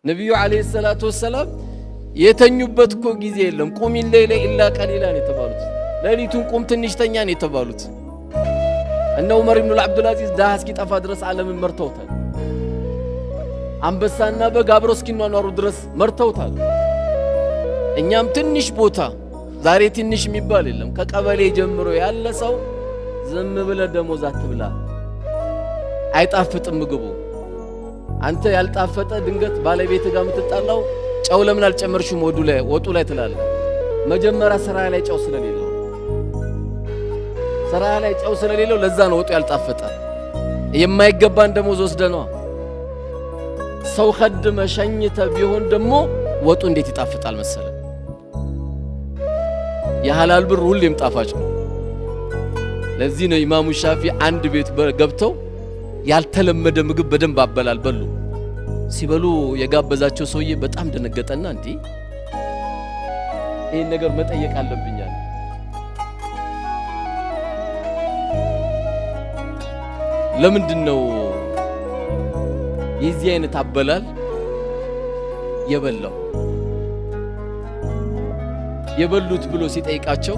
ነብዩ አለይሂ ሰላቱ ወሰለም የተኙበት እኮ ጊዜ የለም። ቁም ሌሊለ ኢላ ቀሊላን የተባሉት ሌሊቱን ቁም ትንሽ ተኛ ነው የተባሉት። እነ ዑመር ኢብኑ አብዱል አዚዝ ዳህ እስኪጠፋ ድረስ ዓለምን መርተውታል። አንበሳና በግ አብረው እስኪኗኗሩ ድረስ መርተውታል። እኛም ትንሽ ቦታ ዛሬ ትንሽ የሚባል የለም። ከቀበሌ ጀምሮ ያለ ሰው ዝም ብለ ደሞዝ አትብላ፣ አይጣፍጥም ምግቡ። አንተ ያልጣፈጠ ድንገት ባለቤት ጋር የምትጣላው ጨው ለምን አልጨመርሽም ወጡ ላይ ትላለህ። መጀመሪያ ስራ ላይ ጨው ስለሌለው ስራ ላይ ጨው ስለሌለው ለዛ ነው ወጡ ያልጣፈጠ። የማይገባን ደሞዝ ወስደነዋ ሰው خدመ ሸኝተ ቢሆን ደግሞ ወጡ እንዴት ይጣፍጣል መሰለ። የሐላል ብር ሁሌም ጣፋጭ ነው። ለዚህ ነው ኢማሙ ሻፊ አንድ ቤት ገብተው ያልተለመደ ምግብ በደንብ አበላል በሉ። ሲበሉ የጋበዛቸው ሰውዬ በጣም ደነገጠና እንዴ ይሄን ነገር መጠየቅ አለብኛል። ለምንድነው የዚህ አይነት አበላል የበሉት ብሎ ሲጠይቃቸው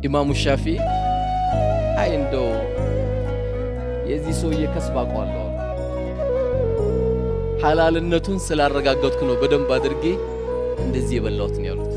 ኢማሙ ሻፊ አይ እንደው የዚህ ሰውዬ ከስብ አውቀዋለሁ፣ ሐላልነቱን ስላረጋገጥኩ ነው በደንብ አድርጌ እንደዚህ የበላሁት ነው ያሉት።